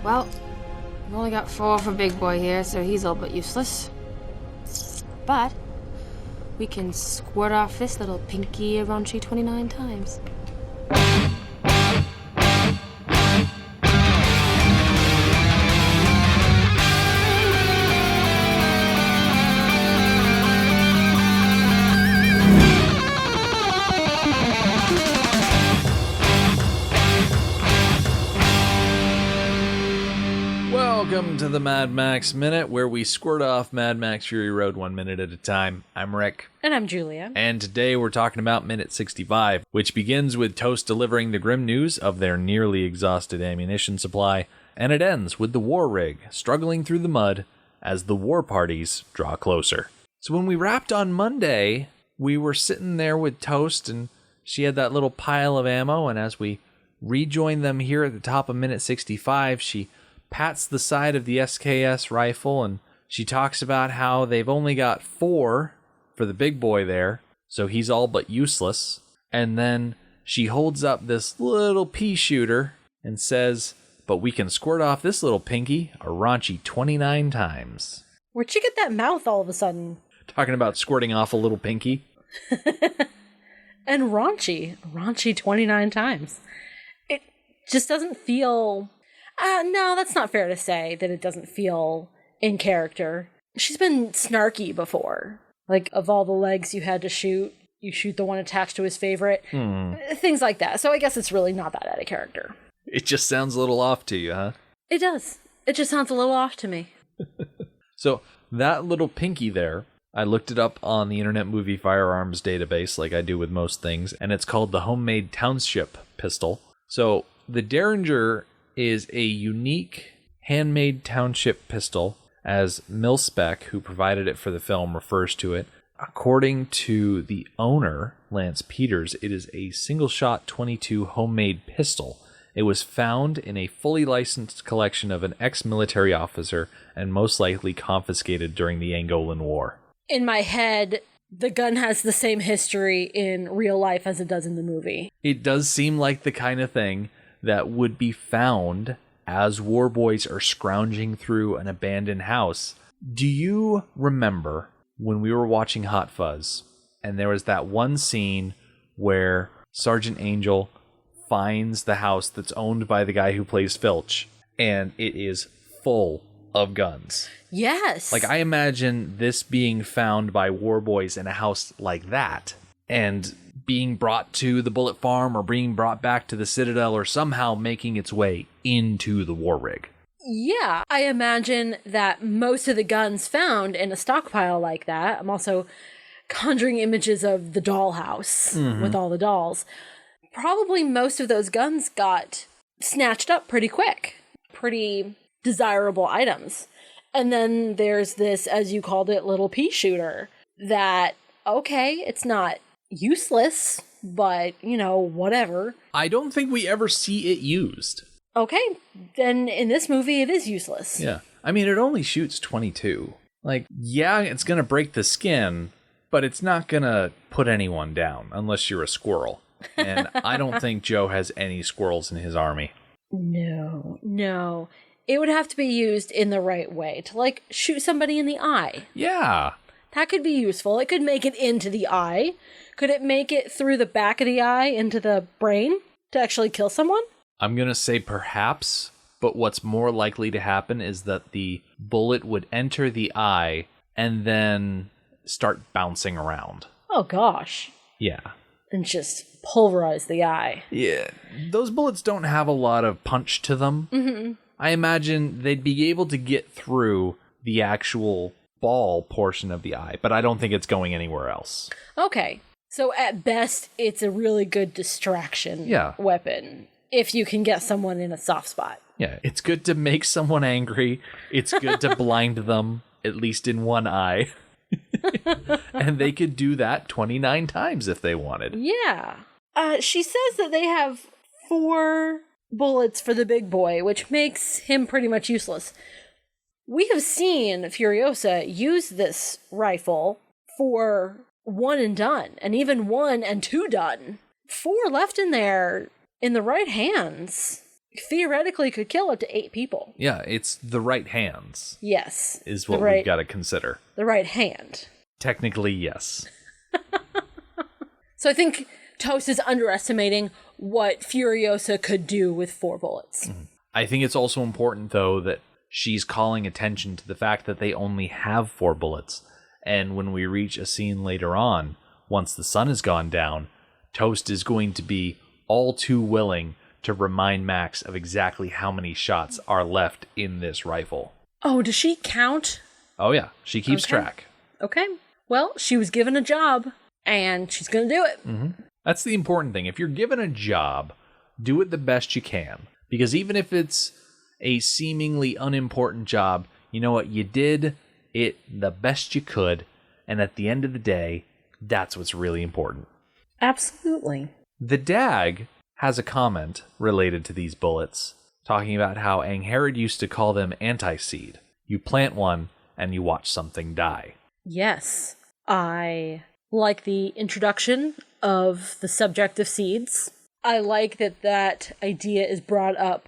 Well, we've only got 4 for Big Boy here, so he's all but useless. But we can squirt off this little pinky raunchy 29 times. Welcome to the Mad Max Minute, where we squirt off Mad Max Fury Road 1 minute at a time. I'm Rick. And I'm Julia. And today we're talking about minute 65, which begins with Toast delivering the grim news of their nearly exhausted ammunition supply, and it ends with the war rig struggling through the mud as the war parties draw closer. So when we wrapped on Monday, we were sitting there with Toast, and she had that little pile of ammo, and as we rejoined them here at the top of minute 65, she pats the side of the SKS rifle, and she talks about how they've only got 4 for the big boy there, so he's all but useless. And then she holds up this little pea shooter and says, but we can squirt off this little pinky a raunchy 29 times. Where'd she get that mouth all of a sudden? Talking about squirting off a little pinky. And raunchy 29 times. It just doesn't feel... no, that's not fair to say that it doesn't feel in character. She's been snarky before. Like, of all the legs you had to shoot, you shoot the one attached to his favorite. Things like that. So I guess it's really not that out of character. It just sounds a little off to you, huh? It does. It just sounds a little off to me. So that little pinky there, I looked it up on the Internet Movie Firearms database like I do with most things, and it's called the Homemade Township Pistol. So the Derringer is a unique handmade township pistol, as Mil-Spec, who provided it for the film, refers to it. According to the owner, Lance Peters, it is a single-shot .22 homemade pistol. It was found in a fully licensed collection of an ex-military officer and most likely confiscated during the Angolan War. In my head, the gun has the same history in real life as it does in the movie. It does seem like the kind of thing that would be found as war boys are scrounging through an abandoned house. Do you remember when we were watching Hot Fuzz and there was that one scene where Sergeant Angel finds the house that's owned by the guy who plays Filch, and it is full of guns? Yes. Like, I imagine this being found by war boys in a house like that, and being brought to the Bullet Farm or being brought back to the Citadel or somehow making its way into the war rig. Yeah, I imagine that most of the guns found in a stockpile like that, I'm also conjuring images of the dollhouse with all the dolls. Probably most of those guns got snatched up pretty quick. Pretty desirable items. And then there's this, as you called it, little pea shooter that, okay, it's not useless, but, you know, whatever. I don't think we ever see it used. Okay, then in this movie it is useless. Yeah. I mean, it only shoots 22. Like, yeah, it's going to break the skin, but it's not going to put anyone down unless you're a squirrel. And I don't think Joe has any squirrels in his army. No. It would have to be used in the right way to, like, shoot somebody in the eye. Yeah. That could be useful. It could make it into the eye. Could it make it through the back of the eye into the brain to actually kill someone? I'm going to say perhaps, but what's more likely to happen is that the bullet would enter the eye and then start bouncing around. Oh, gosh. Yeah. And just pulverize the eye. Yeah. Those bullets don't have a lot of punch to them. Mm-hmm. I imagine they'd be able to get through the actual ball portion of the eye, but I don't think it's going anywhere else. Okay. So at best, it's a really good distraction weapon if you can get someone in a soft spot. Yeah, it's good to make someone angry. It's good to blind them, at least in one eye. And they could do that 29 times if they wanted. Yeah. She says that they have 4 bullets for the big boy, which makes him pretty much useless. We have seen Furiosa use this rifle for 1 and done, and even 1 and 2 done. 4 left in there in the right hands. theoretically could kill up to 8 people. Yeah, it's the right hands. Yes. Is what we've got to consider. The right hand. Technically, yes. So I think Toast is underestimating what Furiosa could do with 4 bullets. Mm-hmm. I think it's also important, though, that she's calling attention to the fact that they only have 4 bullets. And when we reach a scene later on, once the sun has gone down, Toast is going to be all too willing to remind Max of exactly how many shots are left in this rifle. Oh, does she count? Oh, yeah. She keeps track. Okay. Well, she was given a job, and she's going to do it. Mm-hmm. That's the important thing. If you're given a job, do it the best you can. Because even if it's a seemingly unimportant job, you know what? You did it the best you could. And at the end of the day, that's what's really important. Absolutely. The DAG has a comment related to these bullets, talking about how Angharad used to call them Antiseed. You plant one, and you watch something die. Yes. I like the introduction of the subject of seeds. I like that idea is brought up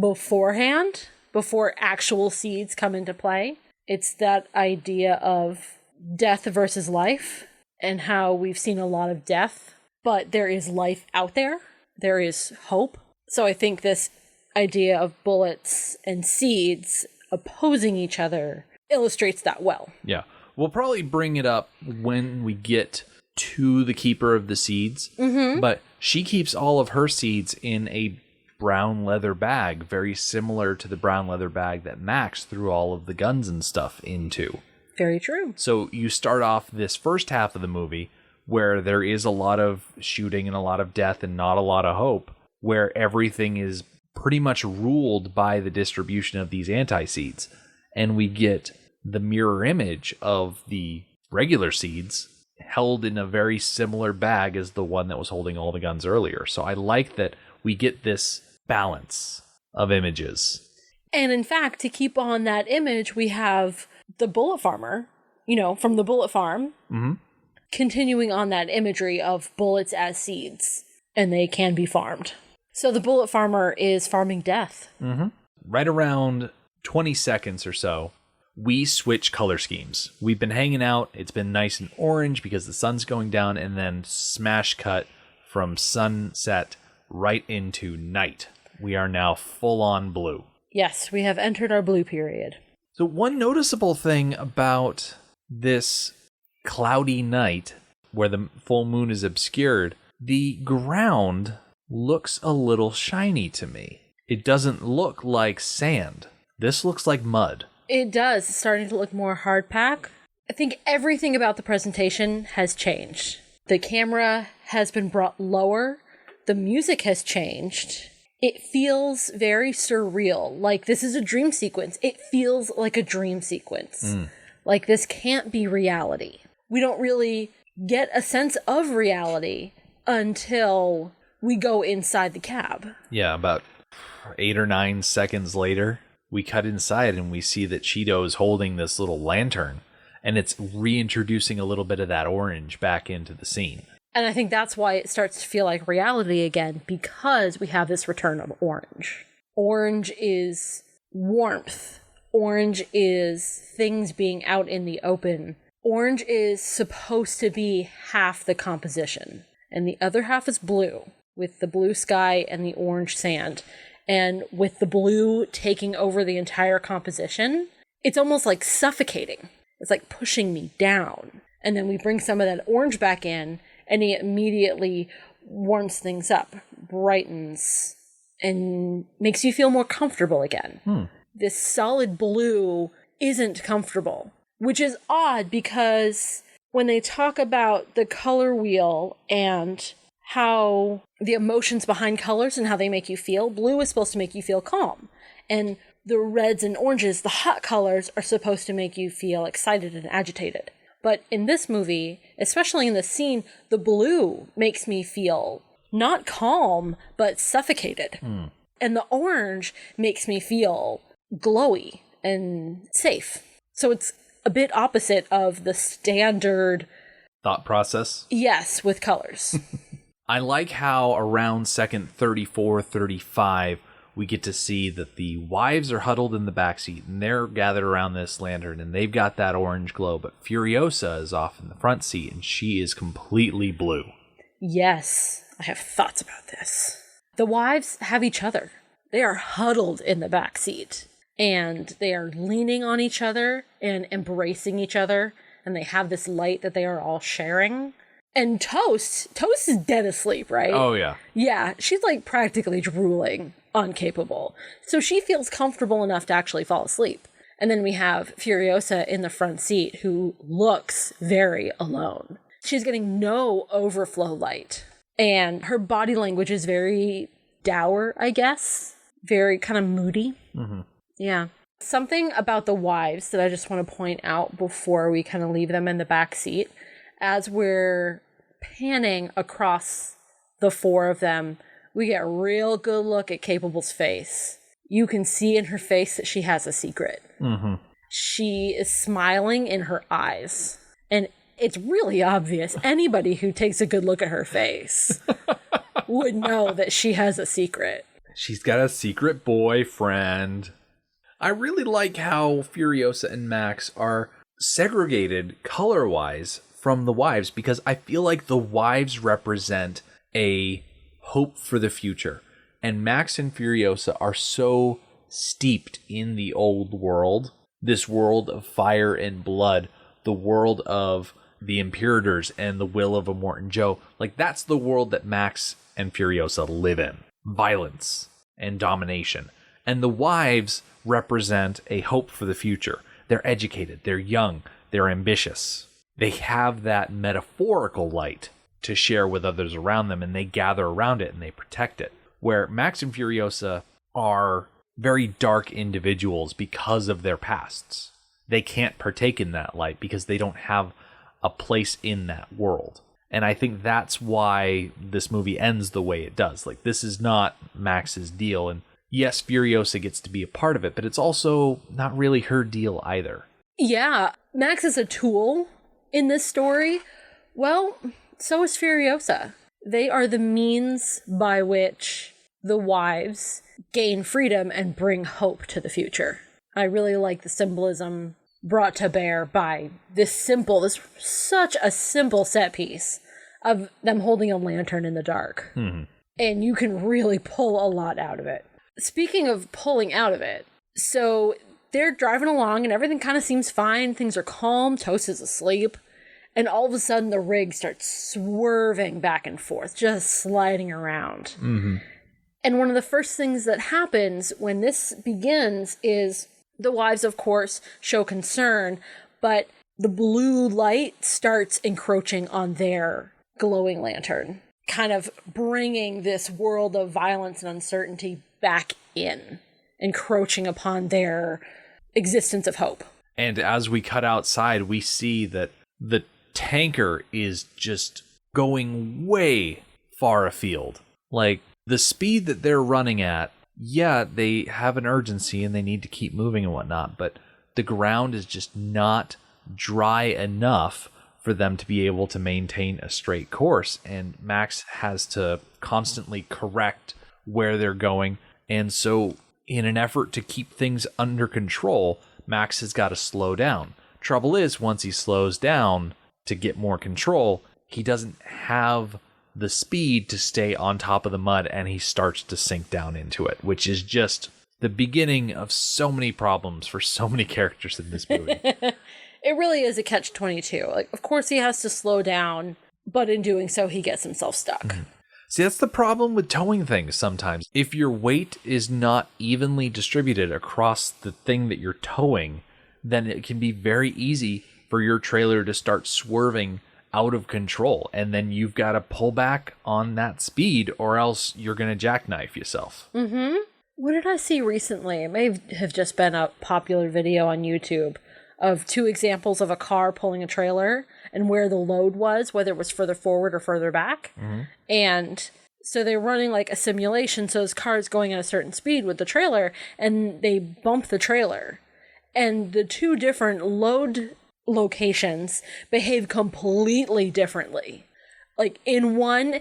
beforehand, before actual seeds come into play. It's that idea of death versus life, and how we've seen a lot of death, but there is life out there. There is hope. So I think this idea of bullets and seeds opposing each other illustrates that well. Yeah. We'll probably bring it up when we get to the Keeper of the Seeds, but she keeps all of her seeds in a brown leather bag, very similar to the brown leather bag that Max threw all of the guns and stuff into. Very true. So you start off this first half of the movie where there is a lot of shooting and a lot of death and not a lot of hope, where everything is pretty much ruled by the distribution of these anti-seeds. And we get the mirror image of the regular seeds held in a very similar bag as the one that was holding all the guns earlier. So I like that we get this balance of images. And in fact, to keep on that image, we have the bullet farmer, from the bullet farm, continuing on that imagery of bullets as seeds, and they can be farmed. So the bullet farmer is farming death. Right around 20 seconds or so, we switch color schemes. We've been hanging out. It's been nice and orange because the sun's going down, and then smash cut from sunset right into night. We are now full on blue. Yes, we have entered our blue period. So one noticeable thing about this cloudy night where the full moon is obscured, the ground looks a little shiny to me. It doesn't look like sand. This looks like mud. It does. It's starting to look more hard pack. I think everything about the presentation has changed. The camera has been brought lower. The music has changed. It feels very surreal. Like this is a dream sequence. It feels like a dream sequence. Like this can't be reality. We don't really get a sense of reality until we go inside the cab. Yeah, about 8 or 9 seconds later, we cut inside and we see that Cheeto's holding this little lantern, and it's reintroducing a little bit of that orange back into the scene. And I think that's why it starts to feel like reality again, because we have this return of orange. Orange is warmth. Orange is things being out in the open. Orange is supposed to be half the composition, and the other half is blue, with the blue sky and the orange sand. And with the blue taking over the entire composition, it's almost like suffocating. It's like pushing me down. And then we bring some of that orange back in, and it immediately warms things up, brightens, and makes you feel more comfortable again. This solid blue isn't comfortable, which is odd because when they talk about the color wheel and how the emotions behind colors and how they make you feel, blue is supposed to make you feel calm. And the reds and oranges, the hot colors, are supposed to make you feel excited and agitated. But in this movie, especially in this scene, the blue makes me feel not calm, but suffocated. And the orange makes me feel glowy and safe. So it's a bit opposite of the standard thought process. Yes, with colors. I like how around second 34, 35, we get to see that the wives are huddled in the backseat and they're gathered around this lantern and they've got that orange glow, but Furiosa is off in the front seat and she is completely blue. Yes, I have thoughts about this. The wives have each other. They are huddled in the back seat and they are leaning on each other and embracing each other, and they have this light that they are all sharing. And Toast is dead asleep, right? Oh, yeah. Yeah, she's like practically drooling, incapable. So she feels comfortable enough to actually fall asleep. And then we have Furiosa in the front seat who looks very alone. She's getting no overflow light. And her body language is very dour, I guess. Very kind of moody. Mm-hmm. Yeah. Something about the wives that I just want to point out before we kind of leave them in the back seat. As we're panning across the four of them, we get a real good look at Capable's face. You can see in her face that she has a secret. Mm-hmm. She is smiling in her eyes. And it's really obvious. Anybody who takes a good look at her face would know that she has a secret. She's got a secret boyfriend. I really like how Furiosa and Max are segregated color-wise from the wives, because I feel like the wives represent a hope for the future. And Max and Furiosa are so steeped in the old world, this world of fire and blood, the world of the Imperators and the will of Immortan Joe. Like, that's the world that Max and Furiosa live in. Violence and domination. And the wives represent a hope for the future. They're educated, they're young, they're ambitious. They have that metaphorical light to share with others around them, and they gather around it and they protect it. Where Max and Furiosa are very dark individuals because of their pasts. They can't partake in that light because they don't have a place in that world. And I think that's why this movie ends the way it does. Like, this is not Max's deal. And yes, Furiosa gets to be a part of it, but it's also not really her deal either. Yeah, Max is a tool in this story. Well, so is Furiosa. They are the means by which the wives gain freedom and bring hope to the future. I really like the symbolism brought to bear by this such a simple set piece of them holding a lantern in the dark. Mm-hmm. And you can really pull a lot out of it. Speaking of pulling out of it, so they're driving along and everything kind of seems fine. Things are calm. Toast is asleep. And all of a sudden the rig starts swerving back and forth, just sliding around. Mm-hmm. And one of the first things that happens when this begins is the wives, of course, show concern, but the blue light starts encroaching on their glowing lantern, kind of bringing this world of violence and uncertainty back in, encroaching upon their existence of hope. And as we cut outside, we see that the tanker is just going way far afield. Like, the speed that they're running at, yeah, they have an urgency and they need to keep moving and whatnot, but the ground is just not dry enough for them to be able to maintain a straight course. And Max has to constantly correct where they're going. And so in an effort to keep things under control, Max has got to slow down. Trouble is, once he slows down to get more control, he doesn't have the speed to stay on top of the mud, and he starts to sink down into it, which is just the beginning of so many problems for so many characters in this movie. It really is a catch-22. Like, of course he has to slow down, but in doing so, he gets himself stuck. Mm-hmm. See, that's the problem with towing things sometimes. If your weight is not evenly distributed across the thing that you're towing, then it can be very easy for your trailer to start swerving out of control, and then you've got to pull back on that speed or else you're going to jackknife yourself. Mm-hmm. What did I see recently? It may have just been a popular video on YouTube of two examples of a car pulling a trailer and where the load was, whether it was further forward or further back. Mm-hmm. And so they're running like a simulation, so this car is going at a certain speed with the trailer, and they bump the trailer. And the two different load locations behave completely differently. Like, in one,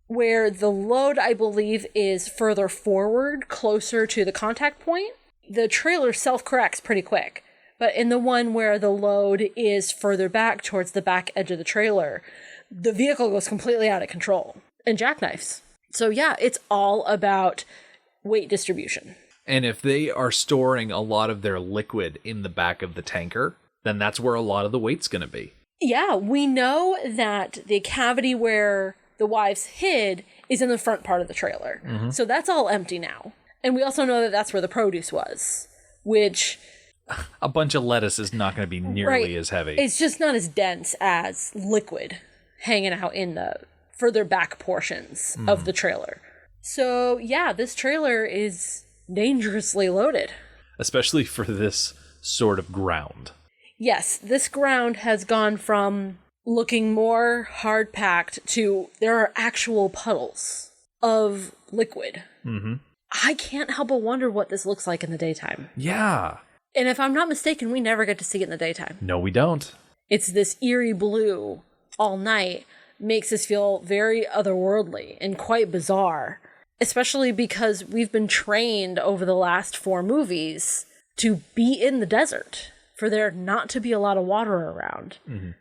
where the load, I believe, is further forward, closer to the contact point, the trailer self-corrects pretty quick. But in the one where the load is further back towards the back edge of the trailer, the vehicle goes completely out of control and jackknifes. So yeah, it's all about weight distribution. And if they are storing a lot of their liquid in the back of the tanker, then that's where a lot of the weight's going to be. Yeah, we know that the cavity where the wives hid is in the front part of the trailer. Mm-hmm. So that's all empty now. And we also know that that's where the produce was, which... A bunch of lettuce is not going to be nearly as heavy. It's just not as dense as liquid hanging out in the further back portions of the trailer. So yeah, this trailer is dangerously loaded. Especially for this sort of ground. Yes, this ground has gone from looking more hard-packed to there are actual puddles of liquid. Mm-hmm. I can't help but wonder what this looks like in the daytime. Yeah. And if I'm not mistaken, we never get to see it in the daytime. No, we don't. It's this eerie blue all night, makes us feel very otherworldly and quite bizarre. Especially because we've been trained over the last 4 movies to be in the desert, for there not to be a lot of water around,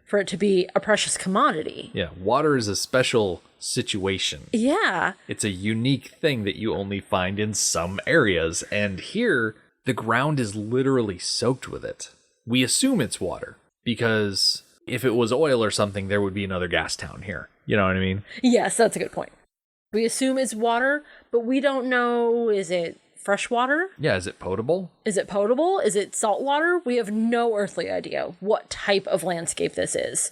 for it to be a precious commodity. Yeah, water is a special situation. Yeah. It's a unique thing that you only find in some areas, and here, the ground is literally soaked with it. We assume it's water, because if it was oil or something, there would be another gas town here. You know what I mean? Yes, that's a good point. We assume it's water, but we don't know, is it fresh water? Yeah, is it potable? Is it potable? Is it salt water? We have no earthly idea what type of landscape this is,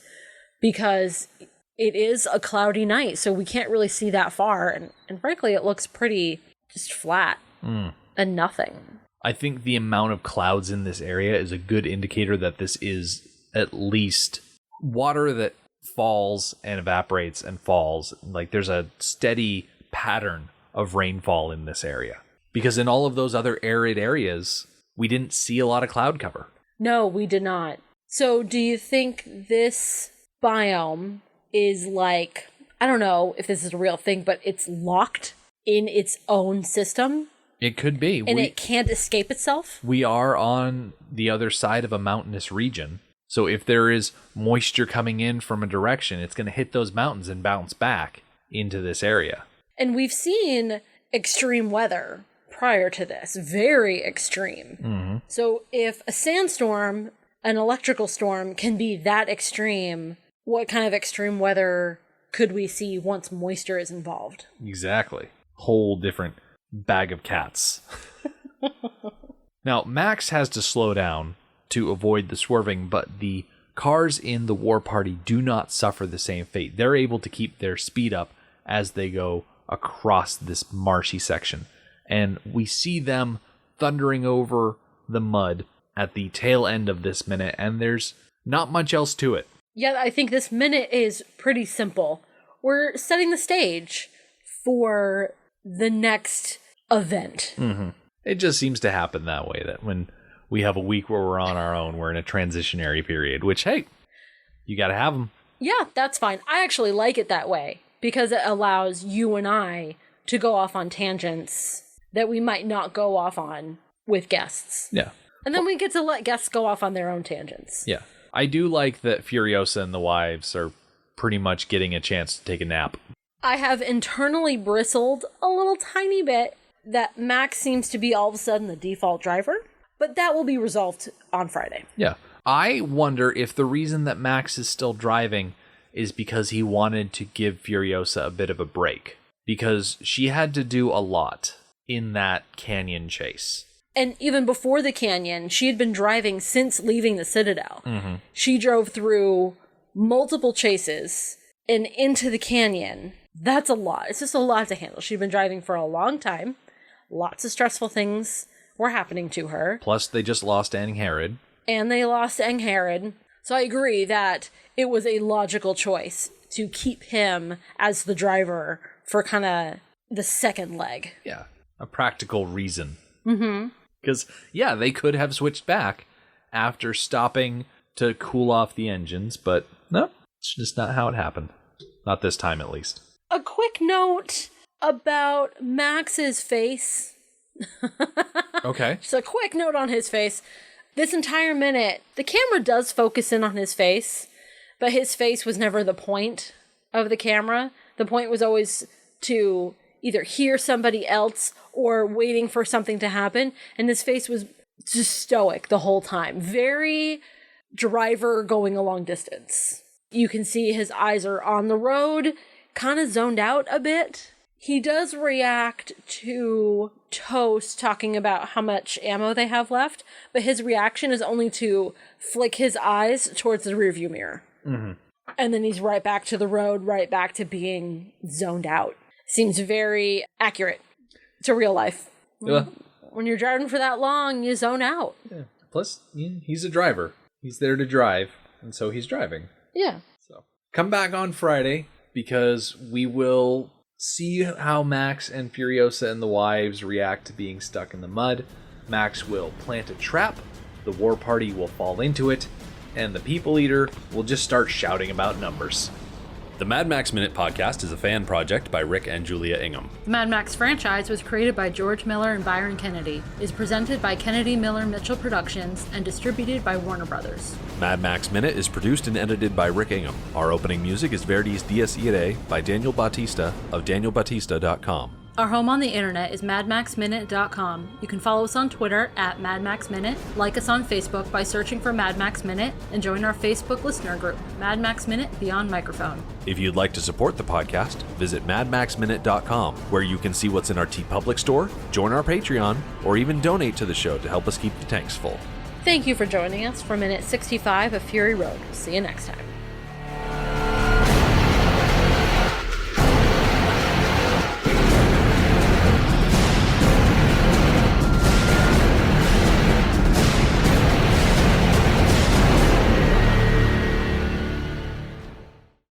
because it is a cloudy night, so we can't really see that far, and frankly, it looks pretty just flat and nothing. I think the amount of clouds in this area is a good indicator that this is at least water that falls and evaporates and falls. Like there's a steady pattern of rainfall in this area. Because in all of those other arid areas, we didn't see a lot of cloud cover. No, we did not. So do you think this biome is like, I don't know if this is a real thing, but it's locked in its own system? It could be. And it can't escape itself? We are on the other side of a mountainous region. So if there is moisture coming in from a direction, it's going to hit those mountains and bounce back into this area. And we've seen extreme weather prior to this, very extreme. Mm-hmm. So if a sandstorm, an electrical storm can be that extreme, what kind of extreme weather could we see once moisture is involved? Exactly. Whole different bag of cats. Now, Max has to slow down to avoid the swerving, but the cars in the war party do not suffer the same fate. They're able to keep their speed up as they go across this marshy section. And we see them thundering over the mud at the tail end of this minute, and there's not much else to it. Yeah, I think this minute is pretty simple. We're setting the stage for the next event. Mm-hmm. It just seems to happen that way, that when we have a week where we're on our own, we're in a transitionary period, which, hey, you got to have them. Yeah, that's fine. I actually like it that way because it allows you and I to go off on tangents that we might not go off on with guests. Yeah. And then we get to let guests go off on their own tangents. Yeah. I do like that Furiosa and the wives are pretty much getting a chance to take a nap. I have internally bristled a little tiny bit that Max seems to be all of a sudden the default driver, but that will be resolved on Friday. Yeah. I wonder if the reason that Max is still driving is because he wanted to give Furiosa a bit of a break, because she had to do a lot in that canyon chase. And even before the canyon, she had been driving since leaving the Citadel. Mm-hmm. She drove through multiple chases and into the canyon. That's a lot. It's just a lot to handle. She'd been driving for a long time. Lots of stressful things were happening to her. Plus, they just lost Angharad. And they lost Angharad. So I agree that it was a logical choice to keep him as the driver for kind of the second leg. Yeah, a practical reason. Mm-hmm. Because, yeah, they could have switched back after stopping to cool off the engines, but no, it's just not how it happened. Not this time, at least. A quick quick note about Max's face. Okay. Just a quick note on his face. This entire minute, the camera does focus in on his face, but his face was never the point of the camera. The point was always to either hear somebody else or waiting for something to happen. And his face was just stoic the whole time. Very driver going a long distance. You can see his eyes are on the road, kind of zoned out a bit. He does react to Toast talking about how much ammo they have left, but his reaction is only to flick his eyes towards the rearview mirror. Mm-hmm. And then he's right back to the road, right back to being zoned out. Seems very accurate to real life. Yeah. When you're driving for that long, you zone out. Yeah. Plus, he's a driver. He's there to drive, and so he's driving. Yeah. So come back on Friday, because we will see how Max and Furiosa and the wives react to being stuck in the mud. Max will plant a trap, the war party will fall into it, and the People Eater will just start shouting about numbers. The Mad Max Minute podcast is a fan project by Rick and Julia Ingham. The Mad Max franchise was created by George Miller and Byron Kennedy, is presented by Kennedy Miller Mitchell Productions, and distributed by Warner Brothers. Mad Max Minute is produced and edited by Rick Ingham. Our opening music is Verdi's Dies Irae by Daniel Bautista of danielbautista.com. Our home on the internet is madmaxminute.com. You can follow us on Twitter at madmaxminute, like us on Facebook by searching for Mad Max Minute, and join our Facebook listener group, Mad Max Minute Beyond Microphone. If you'd like to support the podcast, visit madmaxminute.com, where you can see what's in our TeePublic store, join our Patreon, or even donate to the show to help us keep the tanks full. Thank you for joining us for minute 65 of Fury Road. See you next time.